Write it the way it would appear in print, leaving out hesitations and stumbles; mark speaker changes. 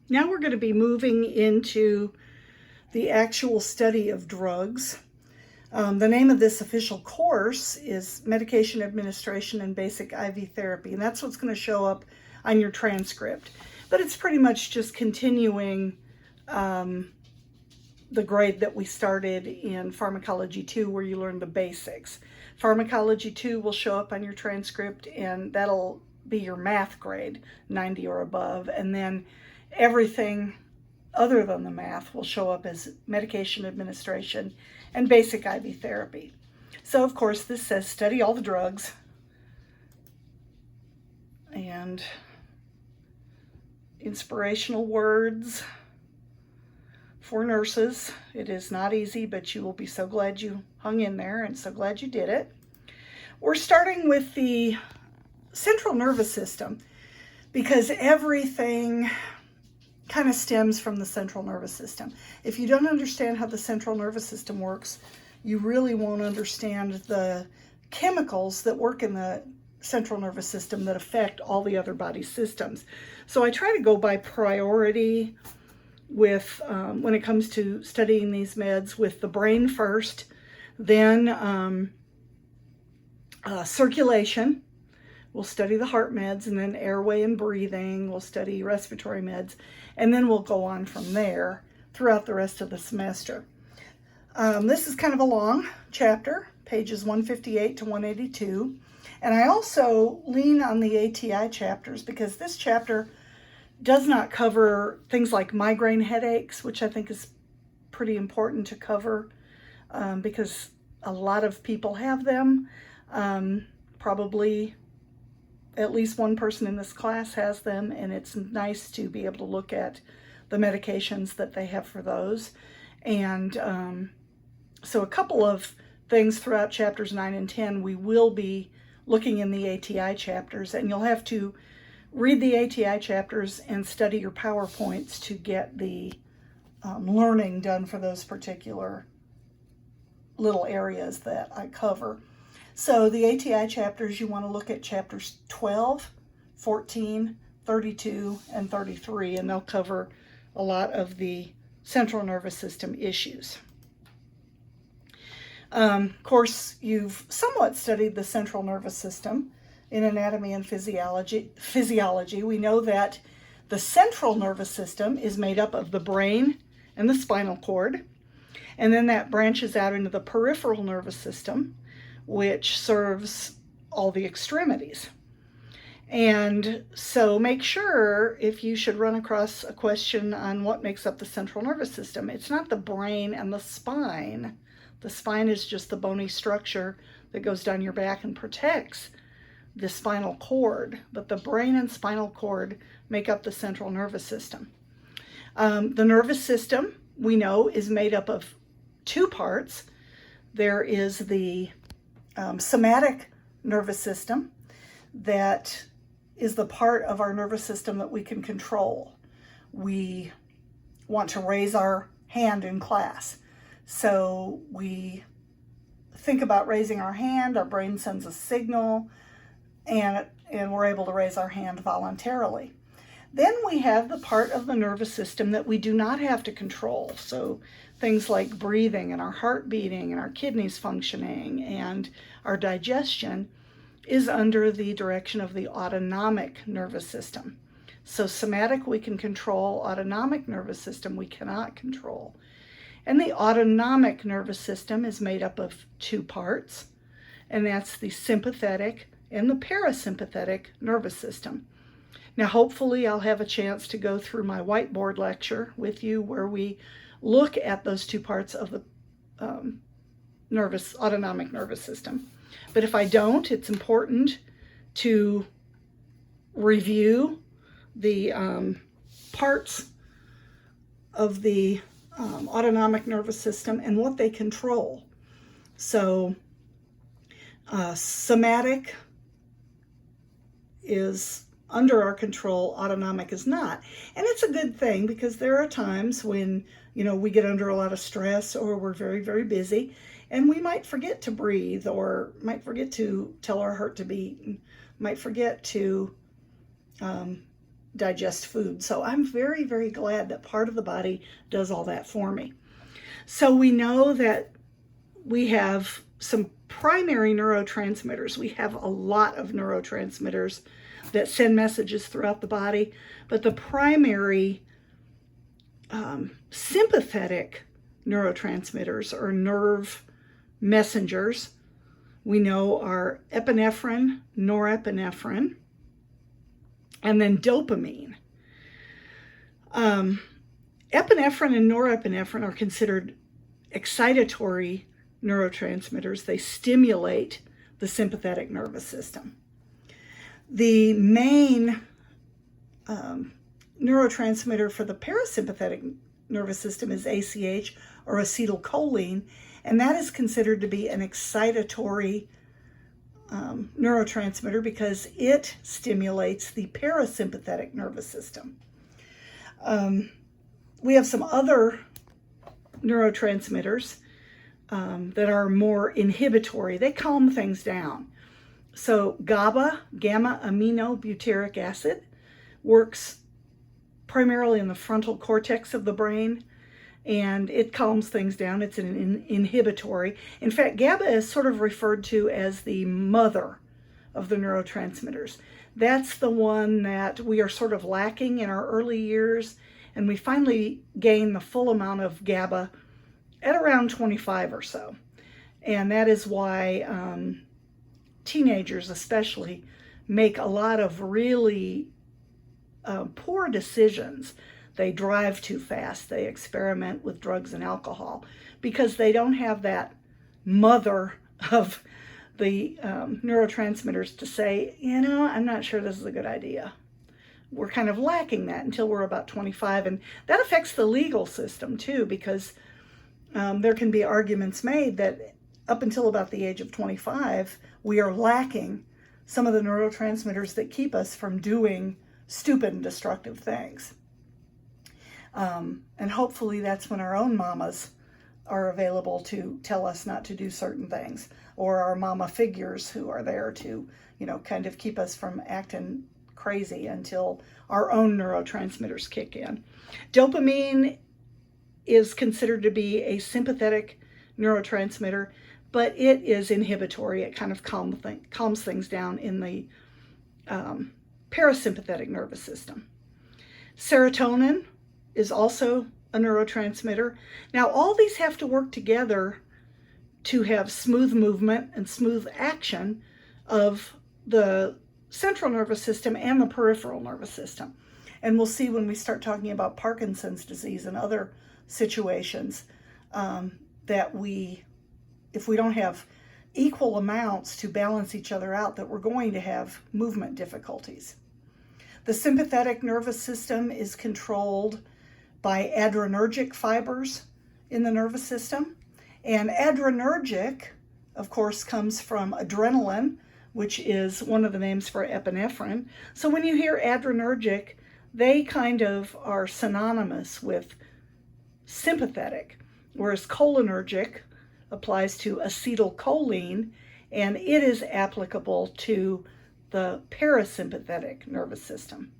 Speaker 1: Now we're going to be moving into the actual study of drugs. The name of this official course is Medication Administration and Basic IV Therapy, and that's what's going to show up on your transcript. But it's pretty much just continuing the grade that we started in Pharmacology 2, where you learn the basics. Pharmacology 2 will show up on your transcript, and that'll be your math grade, 90 or above, and then everything other than the math will show up as medication administration and basic IV therapy. So of course this says study all the drugs, and inspirational words for nurses. It is not easy, but you will be so glad you hung in there and so glad you did it. We're starting with the central nervous system because everything kind of stems from the central nervous system. If you don't understand how the central nervous system works, you really won't understand the chemicals that work in the central nervous system that affect all the other body systems. So I try to go by priority with when it comes to studying these meds, with the brain first, then circulation. We'll study the heart meds, and then airway and breathing. We'll study respiratory meds, and then we'll go on from there throughout the rest of the semester. This is kind of a long chapter, pages 158 to 182. And I also lean on the ATI chapters because this chapter does not cover things like migraine headaches, which I think is pretty important to cover because a lot of people have them. Probably at least one person in this class has them, and it's nice to be able to look at the medications that they have for those. And so a couple of things throughout chapters 9 and 10, we will be looking in the ATI chapters, and you'll have to read the ATI chapters and study your PowerPoints to get the learning done for those particular little areas that I cover. So the ATI chapters, you want to look at chapters 12, 14, 32, and 33, and they'll cover a lot of the central nervous system issues. Of course, you've somewhat studied the central nervous system in anatomy and physiology. We know that the central nervous system is made up of the brain and the spinal cord, and then that branches out into the peripheral nervous system, which serves all the extremities. And so make sure, if you should run across a question on what makes up the central nervous system, it's not the brain and the spine. The spine is just the bony structure that goes down your back and protects the spinal cord, but the brain and spinal cord make up the central nervous system. The nervous system, we know, is made up of two parts. There is the somatic nervous system that is the part of our nervous system that we can control. We want to raise our hand in class, so we think about raising our hand, our brain sends a signal, and we're able to raise our hand voluntarily. Then we have the part of the nervous system that we do not have to control. So things like breathing and our heart beating and our kidneys functioning and our digestion is under the direction of the autonomic nervous system. So somatic we can control, autonomic nervous system we cannot control. And the autonomic nervous system is made up of two parts, and that's the sympathetic and the parasympathetic nervous system. Now, hopefully I'll have a chance to go through my whiteboard lecture with you where we look at those two parts of the autonomic nervous system. But if I don't, it's important to review the parts of the autonomic nervous system and what they control. So somatic is under our control, autonomic is not. And it's a good thing because there are times when, we get under a lot of stress or we're very, very busy and we might forget to breathe or might forget to tell our heart to beat, and might forget to digest food. So I'm very, very glad that part of the body does all that for me. So we know that we have some primary neurotransmitters. We have a lot of neurotransmitters that send messages throughout the body, but the primary sympathetic neurotransmitters or nerve messengers we know are epinephrine, norepinephrine, and then dopamine. Epinephrine and norepinephrine are considered excitatory neurotransmitters. They stimulate the sympathetic nervous system. The main neurotransmitter for the parasympathetic nervous system is ACH, or acetylcholine, and that is considered to be an excitatory neurotransmitter because it stimulates the parasympathetic nervous system. We have some other neurotransmitters that are more inhibitory. They calm things down. So GABA, gamma aminobutyric acid, works primarily in the frontal cortex of the brain, and it calms things down. It's an inhibitory. In fact, GABA is sort of referred to as the mother of the neurotransmitters. That's the one that we are sort of lacking in our early years, and we finally gain the full amount of GABA at around 25 or so. And that is why teenagers especially make a lot of really poor decisions. They drive too fast. They experiment with drugs and alcohol because they don't have that mother of the neurotransmitters to say, I'm not sure this is a good idea. We're kind of lacking that until we're about 25. And that affects the legal system too, because there can be arguments made that up until about the age of 25, we are lacking some of the neurotransmitters that keep us from doing stupid and destructive things. And hopefully that's when our own mamas are available to tell us not to do certain things, or our mama figures who are there to, kind of keep us from acting crazy until our own neurotransmitters kick in. Dopamine is considered to be a sympathetic neurotransmitter, but it is inhibitory. It kind of calms things down in the parasympathetic nervous system. Serotonin is also a neurotransmitter. Now, all these have to work together to have smooth movement and smooth action of the central nervous system and the peripheral nervous system. And we'll see when we start talking about Parkinson's disease and other situations that if we don't have equal amounts to balance each other out, that we're going to have movement difficulties. The sympathetic nervous system is controlled by adrenergic fibers in the nervous system. And adrenergic, of course, comes from adrenaline, which is one of the names for epinephrine. So when you hear adrenergic, they kind of are synonymous with sympathetic, whereas cholinergic applies to acetylcholine, and it is applicable to the parasympathetic nervous system.